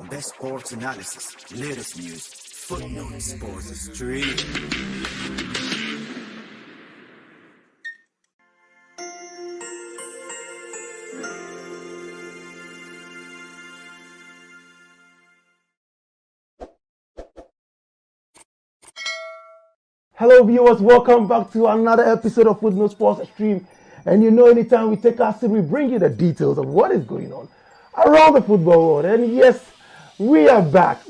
Best sports analysis, latest news, Footnote Sports Stream. Hello viewers, welcome back to another episode of Footnote Sports Stream. And you know, anytime we take our seat, we bring you the details of what is going on around the football world. And yes, we are back.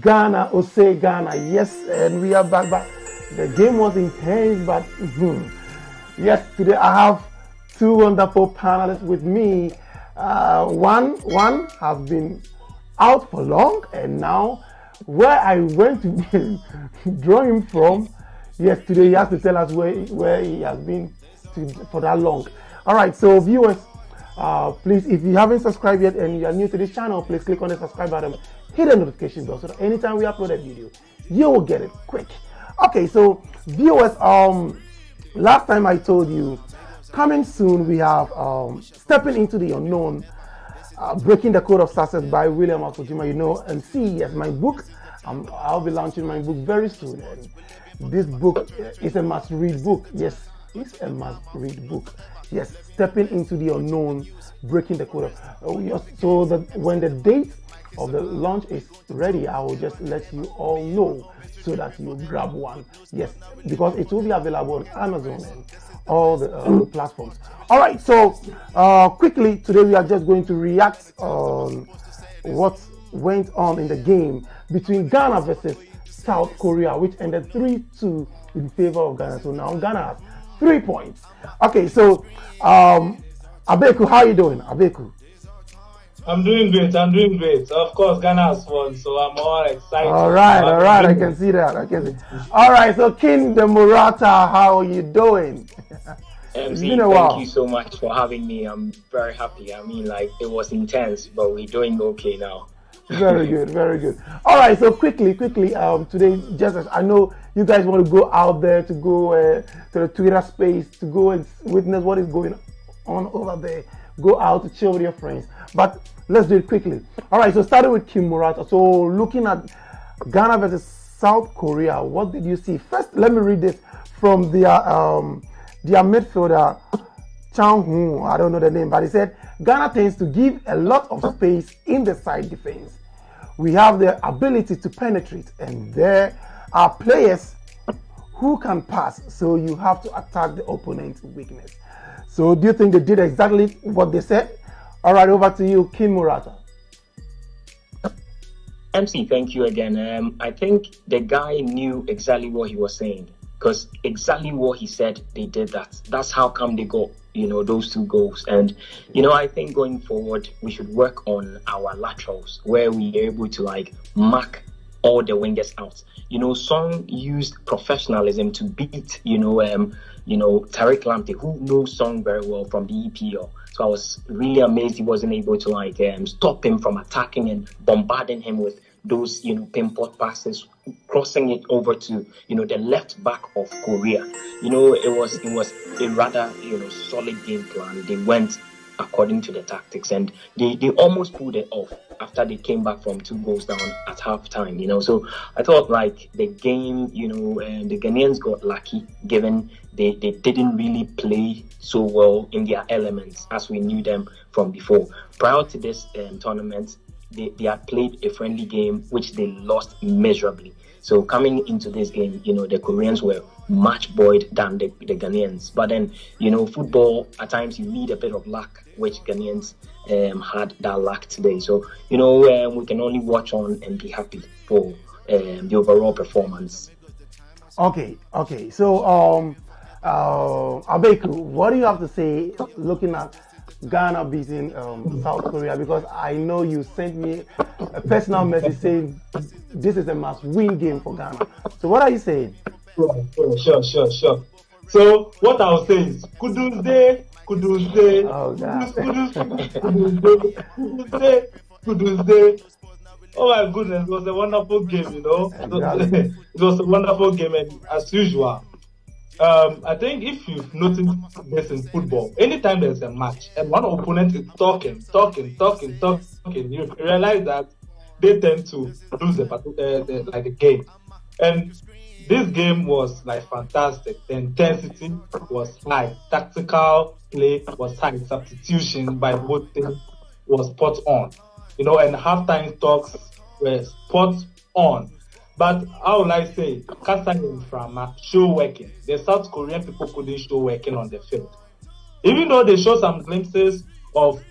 Ghana, Ose Ghana, yes, and we are back. But the game was intense, but yes, today I have two wonderful panelists with me. One has been out for long, and now where I went to draw him from, yes, today he has to tell us where he has been for that long. All right, so viewers, please, if you haven't subscribed yet and you are new to this channel, please click on the subscribe button, hit the notification bell so that anytime we upload a video, you will get it quick. Okay, so viewers, last time I told you, coming soon we have Stepping into the Unknown, Breaking the Code of Success by William Afojima, you know, and see, yes, my book, I'll be launching my book very soon, and this book is a must-read book. Yes, it's a must-read book. Yes, Stepping into the Unknown, Breaking the Code of so that when the date of the launch is ready, I will just let you all know so that you grab one. Yes, because it will be available on Amazon and all the platforms. All right, so quickly today we are just going to react on what went on in the game between Ghana versus South Korea, which ended 3-2 in favor of Ghana. So now Ghana has 3 points. Okay, so Abeku, how are you doing, Abeku? I'm doing great. Of course, Ghana has won, so I'm all excited. All right. I can see that. All right, so King the Murata, how are you doing? MC, thank you so much for having me. I'm very happy. I mean, like, it was intense, but we're doing okay now. Very good. All right, so quickly, today, just as I know you guys want to go out there, to go to the Twitter space, to go and witness what is going on over there. Go out to chill with your friends. But let's do it quickly. All right, so starting with Kim Murata. So looking at Ghana versus South Korea, what did you see? First, let me read this from their midfielder, Chang Hu. I don't know the name, but he said, Ghana tends to give a lot of space in the side defense. We have the ability to penetrate, and there are players who can pass, so you have to attack the opponent's weakness. So do you think they did exactly what they said? All right, over to you, Kim Murata. MC, thank you again. I think the guy knew exactly what he was saying, because exactly what he said, they did that. That's how come they got, those 2 goals. And, I think going forward, we should work on our laterals where we are able to, mark all the wingers out. Song used professionalism to beat, Tariq Lamptey, who knows Song very well from the EPL. So I was really amazed he wasn't able to stop him from attacking and bombarding him with those pinpoint passes, crossing it over to the left back of Korea. It was a rather solid game plan. They went according to the tactics, and they almost pulled it off after they came back from 2 goals down at halftime. So I thought the game, the Ghanaians got lucky, given they didn't really play so well in their elements as we knew them from before. Prior to this tournament, they had played a friendly game which they lost miserably. So coming into this game, the Koreans were much buoyed than the Ghanaians. But then, football, at times you need a bit of luck, which Ghanaians had that luck today. So, we can only watch on and be happy for the overall performance. Okay. So, Abeku, what do you have to say looking at Ghana beating South Korea? Because I know you sent me a personal message saying this is a must-win game for Ghana. So what are you saying? Sure. So what I'll say is Kudus Day. Oh, God. Kudus Day. Oh my goodness, it was a wonderful game, you know. Exactly. It was a wonderful game, and as usual, I think if you've noticed this in football, anytime there's a match and one opponent is talking, you realize that they tend to lose the game. And this game was like fantastic. The intensity was high, tactical play was high, substitution by both teams was spot on. You know, and halftime talks were spot on. But how will I say, Kassan from show working. The South Korean people couldn't show working on the field. Even though they showed some glimpses of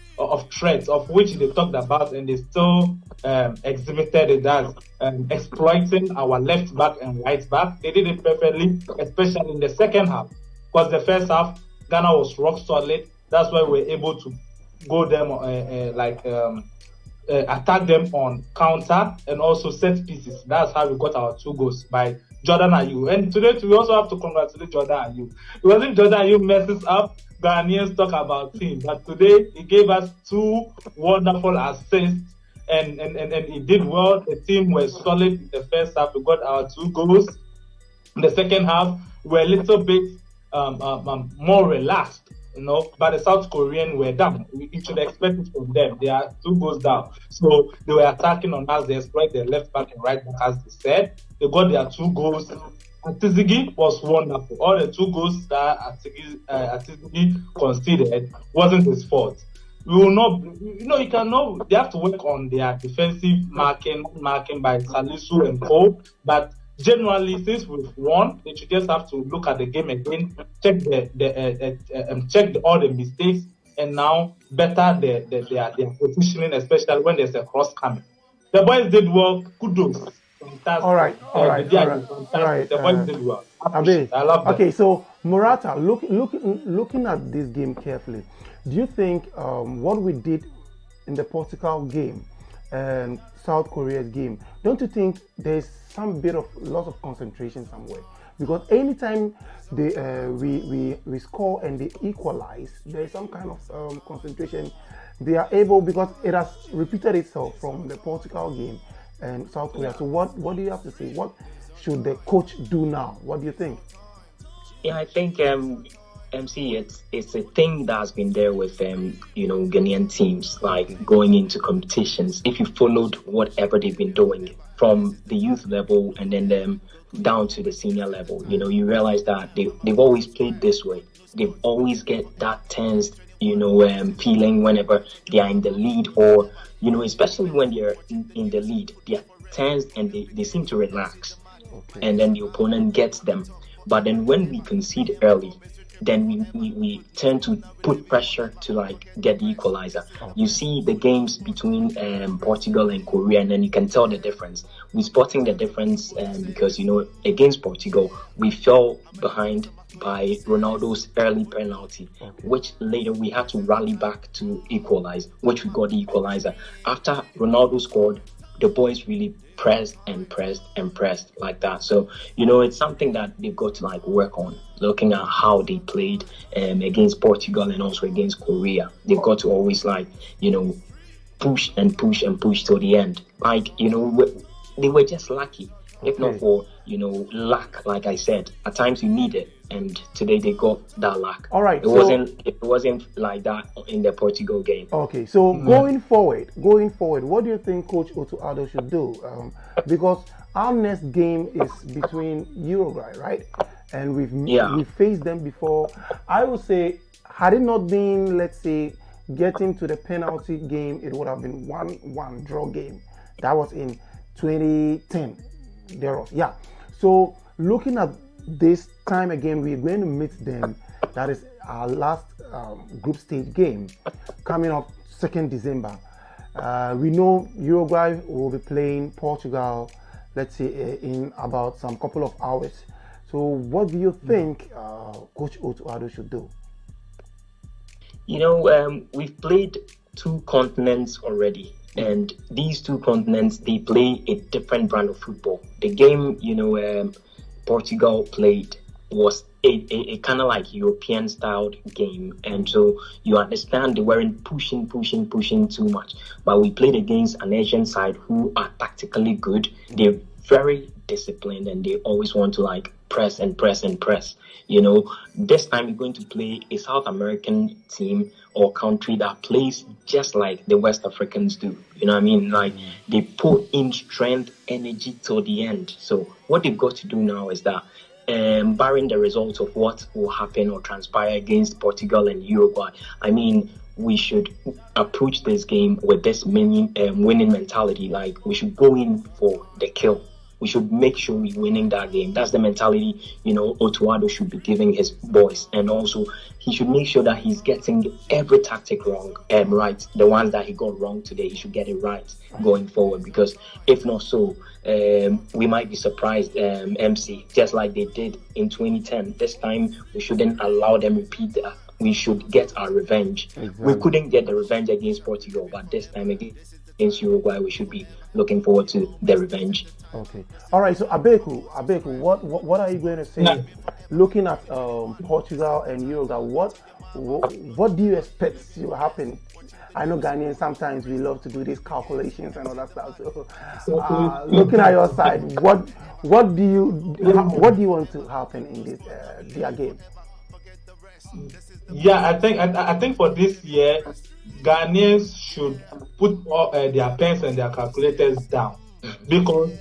threats, of which they talked about, and they still exhibited it as exploiting our left back and right back. They did it perfectly, especially in the second half. Because the first half, Ghana was rock solid. That's why we were able to go them attack them on counter and also set pieces. That's how we got our 2 goals by Jordan Ayew. And today we also have to congratulate Jordan Ayew. Because if Jordan Ayew messes up, Ghanaians talk about him. But today he gave us 2 wonderful assists and he did well. The team was solid in the first half. We got our 2 goals. In the second half, we were a little bit more relaxed. You know, but the South Korean were down. You should expect it from them. They are 2 goals down. So they were attacking on us. They exploit their left back and right back, as they said. They got their 2 goals. Atizigi was wonderful. All the 2 goals that Atizigi conceded wasn't his fault. We will not, you know, you can know they have to work on their defensive marking by Salisu and Cole, but generally, since we've won, they should just have to look at the game again, check all the mistakes, and now better their positioning, especially when there's a cross coming. The boys did well. Kudos. Fantastic. All right. The boys did well. I love that. Okay, so Murata, looking at this game carefully, do you think what we did in the Portugal game and South Korea's game, don't you think there's some bit of loss of concentration somewhere? Because anytime we score and they equalize, there's some kind of concentration. They are able, because it has repeated itself from the Portugal game and South Korea. So what do you have to say? What should the coach do now? What do you think? Yeah, I think MC, it's a thing that's been there with Ghanaian teams, like going into competitions. If you followed whatever they've been doing from the youth level and then them down to the senior level, you realize that they've always played this way. They've always get that tense, feeling whenever they are in the lead, or especially when they're in the lead, they are tense and they seem to relax, and then the opponent gets them. But then when we concede early, then we tend to put pressure to get the equalizer. You see the games between Portugal and Korea, and then you can tell the difference. We're spotting the difference because against Portugal we fell behind by Ronaldo's early penalty, which later we had to rally back to equalize, which we got the equalizer. After Ronaldo scored, the boys really pressed like that. So, it's something that they've got to work on, looking at how they played against Portugal and also against Korea. They've got to always push till the end. They were just lucky. If not for, luck, like I said, at times you need it. And today they got that luck. All right. It wasn't like that in the Portugal game. Okay. So going forward, what do you think Coach Otto Addo should do? Because our next game is between Uruguay, right? And we've faced them before. I would say, had it not been, let's say, getting to the penalty game, it would have been 1-1 draw game. That was in 2010. So looking at this time again, we're going to meet them. That is our last group stage game coming up 2nd December. We know Uruguay will be playing Portugal, let's say, in about some couple of hours. So what do you think Coach Otto Addo should do? We've played two continents already, and these two continents, they play a different brand of football. The game, Portugal played was a kind of like European styled game, and so you understand they weren't pushing too much. But we played against an Asian side who are tactically good. They're very disciplined, and they always want to like press. This time we're going to play a South American team or country that plays just like the West Africans do. You know what I mean? Like they put in strength, energy till the end. So what they've got to do now is that, barring the results of what will happen or transpire against Portugal and Uruguay, I mean, we should approach this game with this winning mentality. Like we should go in for the kill. We should make sure we're winning that game. That's the mentality, Otuado should be giving his boys. And also, he should make sure that he's getting every tactic right. The ones that he got wrong today, he should get it right going forward. Because if not so, we might be surprised, MC, just like they did in 2010. This time, we shouldn't allow them repeat that. We should get our revenge. Exactly. We couldn't get the revenge against Portugal, but this time against Uruguay, we should be looking forward to the revenge. Okay. All right. So Abeku, what are you going to say? No. Looking at Portugal and Uruguay, what do you expect to happen? I know Ghanaians sometimes we love to do these calculations and all that stuff. So, looking at your side, what do you want to happen in this their game? Yeah, I think for this year, Ghanaians should put all, their pens and their calculators down, because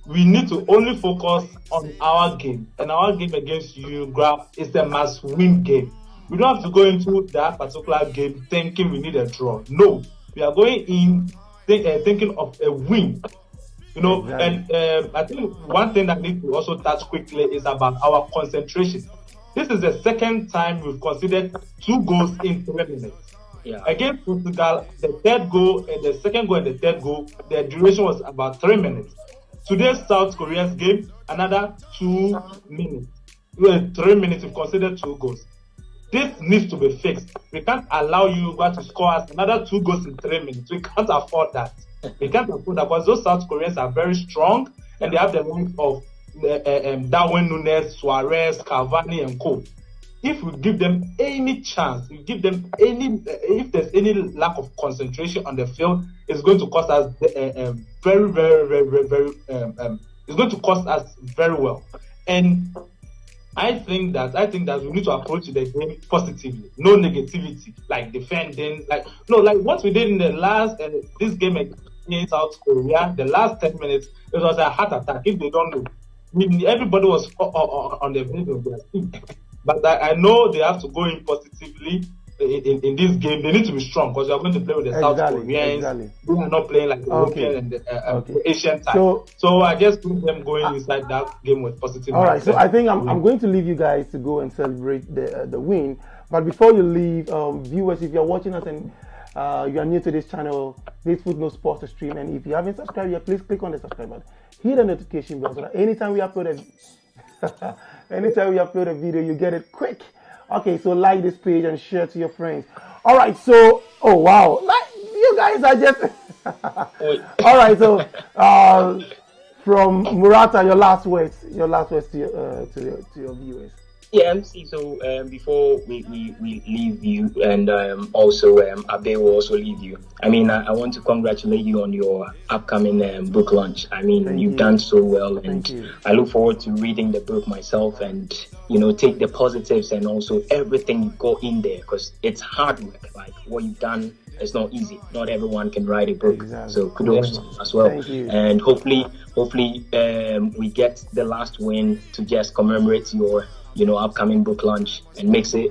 we need to only focus on our game, and our game against Uruguay is a must-win game. We don't have to go into that particular game thinking we need a draw. No, we are going in thinking of a win. Exactly. And I think one thing that needs to also touch quickly is about our concentration. This is the second time we've considered 2 goals in 3 minutes. Yeah. Against Portugal, the third goal and the second goal and the third goal, the duration was about 3 minutes. Today's South Korea's game, another 2 minutes. 3 minutes, we've considered 2 goals. This needs to be fixed. We can't allow Uruguay to score us another 2 goals in 3 minutes. We can't afford that. We can't afford that because those South Koreans are very strong and they have the likes of Darwin Núñez, Suarez, Cavani, and co. If we give them any chance, if there's any lack of concentration on the field, it's going to cost us very, very, very, very. It's going to cost us very well. And I think that we need to approach the game positively, no negativity, like defending, like what we did in the last this game against South Korea. The last 10 minutes, it was a heart attack. If they don't know. I mean, everybody was on the verge of their feet. But I know they have to go in positively in this game. They need to be strong because they are going to play with the South Koreans. Exactly. They are not playing like the European and the Asian type. So I just think them going inside that game with positive. All right, so I think I'm going to leave you guys to go and celebrate the win. But before you leave, viewers, if you're watching us and you are new to this channel, this Footnote Sports Stream, and if you haven't subscribed yet, please click on the subscribe button. Hit the notification bell so that anytime we upload a video, you get it quick. Okay, so like this page and share to your friends. All right, so you guys are just all right. So from Murata, your last words to your viewers. Yeah, MC. So before we leave you, and also Abe will also leave you. I mean, I want to congratulate you on your upcoming book launch. I mean, you've done so well, and I look forward to reading the book myself, and take the positives and also everything you got in there, because it's hard work. Like what you've done, it's not easy. Not everyone can write a book. Exactly. So kudos as well. And hopefully we get the last win to just commemorate your upcoming book launch and makes it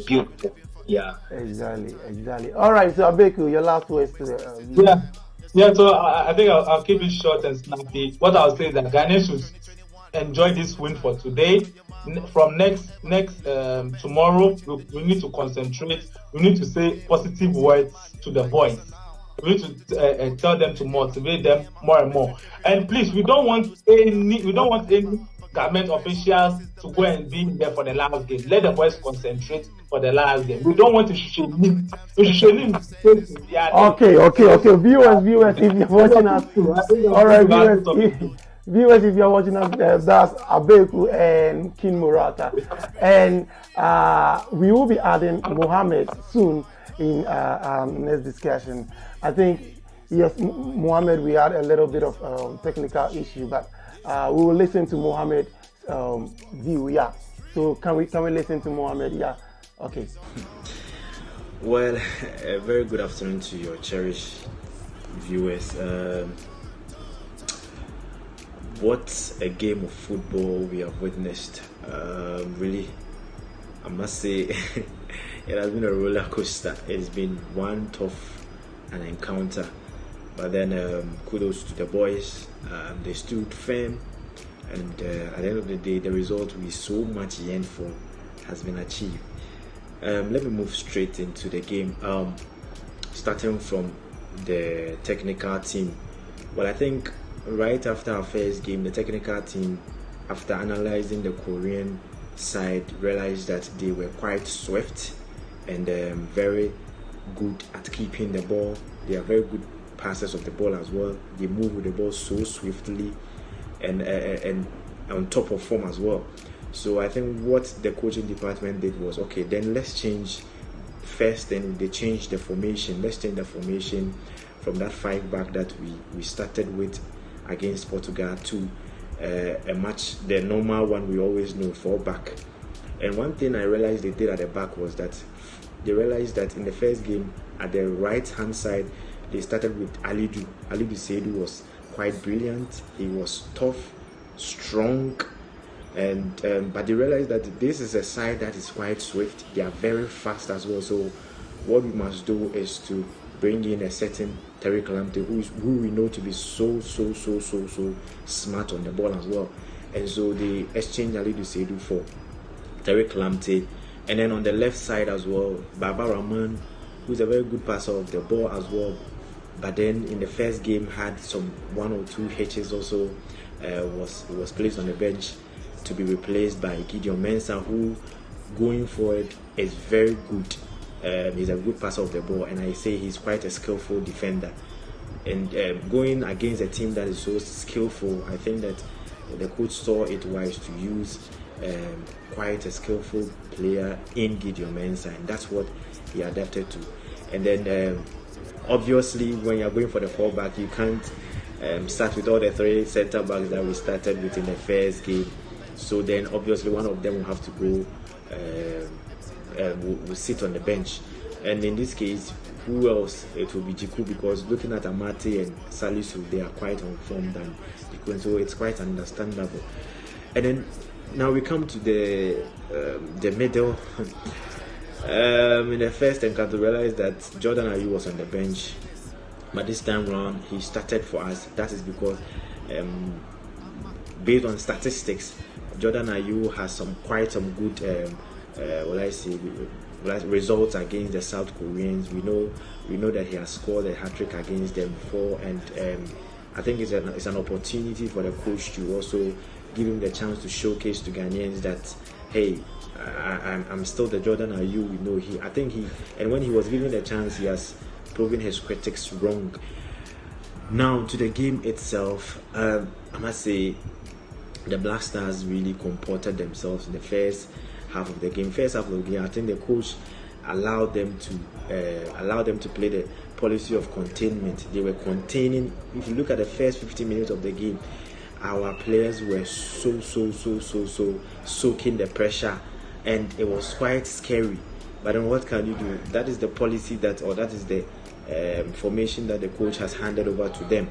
beautiful. Yeah, exactly. All right, so Abeku, your last words to the so I think I'll keep it short and snappy. What I'll say is that Ghanaians should enjoy this win for today. From next tomorrow, we need to concentrate. We need to say positive words to the boys. We need to tell them to motivate them more and more. And please, we don't want any government officials to go and be there for the last game. Let the boys concentrate for the last game. We don't want to show him. Okay. Viewers, if you're watching us, all right, viewers, if you're watching us, that's Abeku and King Murata, and we will be adding Mohammed soon in next discussion. I think yes, Mohammed, we had a little bit of technical issue, but we will listen to Mohammed's view. Yeah. So can we listen to Mohammed? Yeah. Okay. Well, a very good afternoon to your cherished viewers. What a game of football we have witnessed. Really, I must say, it has been a roller coaster. It's been one tough encounter. But then kudos to the boys. They stood firm, and at the end of the day, the result we so much yearned for has been achieved. Let me move straight into the game. Starting from the technical team. Well, I think right after our first game, the technical team, after analyzing the Korean side, realized that they were quite swift and very good at keeping the ball. They are very good passes of the ball as well. They move with the ball so swiftly and on top of form as well. So I think what the coaching department did was, okay, then let's change first. Then they changed the formation. Let's change the formation from that 5-back that we started with against Portugal to a match, the normal one we always know, 4-back. And one thing I realized they did at the back was that they realized that in the first game at the right hand side, they started with Alidu. Alidu Seidu was quite brilliant. He was tough, strong, and but they realized that this is a side that is quite swift. They are very fast as well. So what we must do is to bring in a certain Tariq Lamptey, who we know to be so smart on the ball as well. And so they exchanged Alidu Seidu for Tariq Lamptey. And then on the left side as well, Baba Rahman, who's a very good passer of the ball as well. But then in the first game had some 1 or 2 hitches also, was placed on the bench to be replaced by Gideon Mensah, who going forward is very good. He's a good passer of the ball, and I say he's quite a skillful defender. And going against a team that is so skillful, I think that the coach saw it wise to use quite a skillful player in Gideon Mensah, and that's what he adapted to. And then obviously when you're going for the 4-back, you can't start with all the 3 center backs that we started with in the first game. So then obviously one of them will have to go, will sit on the bench. And in this case, who else? It will be Jiku, because looking at Amate and Salisu, they are quite on form than Jiku, and so it's quite understandable. And then now we come to the middle. In the first encounter, we realized that Jordan Ayew was on the bench, but this time round he started for us. That is because based on statistics, Jordan Ayew has quite some good results against the South Koreans. We know that he has scored a hat-trick against them before, and I think it's an opportunity for the coach to also give him the chance to showcase to Ghanaians that, hey, I'm still the Jordan Ayew we know. And when he was given the chance, he has proven his critics wrong. Now to the game itself, I must say the Black Stars really comported themselves in the first half of the game. I think the coach allowed them to play the policy of containment. They were containing. If you look at the first 15 minutes of the game, our players were so soaking the pressure, and it was quite scary. But then what can you do? That is the policy that is the formation that the coach has handed over to them.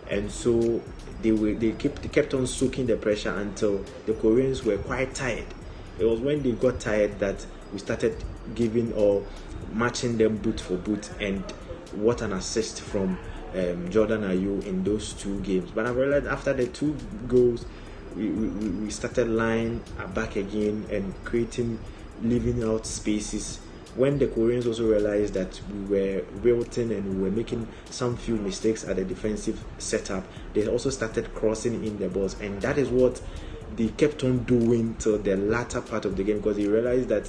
And so they kept on soaking the pressure until the Koreans were quite tired. It was when they got tired that we started giving or matching them boot for boot, and what an assist from Jordan Ayew in those 2 games. But I realized after the 2 goals, we started lying back again and leaving out spaces. When the Koreans also realized that we were wilting and we were making some few mistakes at the defensive setup, they also started crossing in the balls, and that is what they kept on doing till the latter part of the game, because they realized that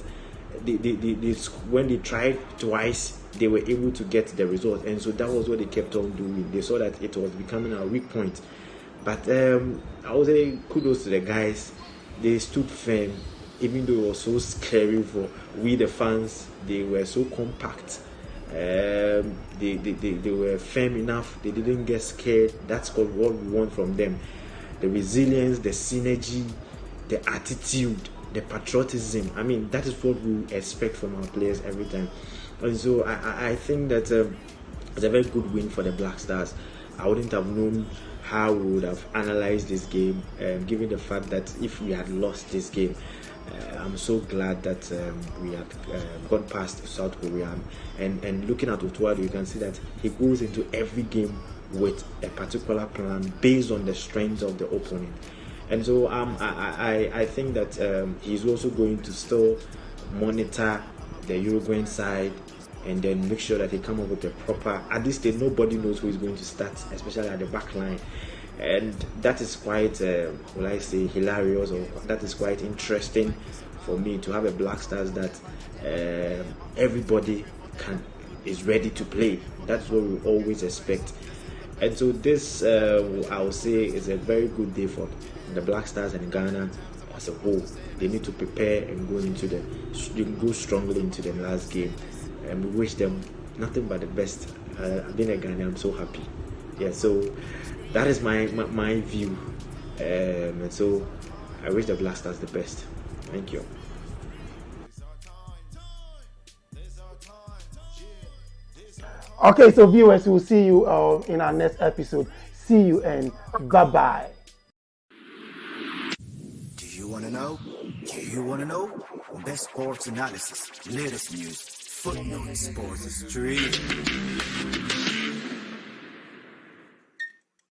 when they tried twice, they were able to get the result, and so that was what they kept on doing. They saw that it was becoming a weak point. But I would say kudos to the guys. They stood firm, even though it was so scary for we the fans. They were so compact. They were firm enough. They didn't get scared. That's what we want from them. The resilience, the synergy, the attitude, the patriotism. I mean, that is what we expect from our players every time. And so I think that it's a very good win for the Black Stars. I wouldn't have known how we would have analyzed this game, given the fact that if we had lost this game, I'm so glad that we had gone past South Korea. And looking at Otuado, you can see that he goes into every game with a particular plan based on the strength of the opponent. And so I think that he's also going to still monitor the Uruguayan side, and then make sure that he come up with a proper. At this stage, nobody knows who is going to start, especially at the back line, and that is quite, will I say, hilarious, or that is quite interesting for me to have a Black Stars that everybody is ready to play. That's what we always expect, and so this I would say is a very good day for the Black Stars and Ghana as a whole. They need to prepare and go strongly into the last game. And we wish them nothing but the best. Being a Ghanaian, I'm so happy. Yeah, so that is my view. And so I wish the Black Stars the best. Thank you. Okay, so viewers, we'll see you in our next episode. See you and bye-bye. Do you want to know? Do you want to know? Best sports analysis, latest news, footnotes, sports stream.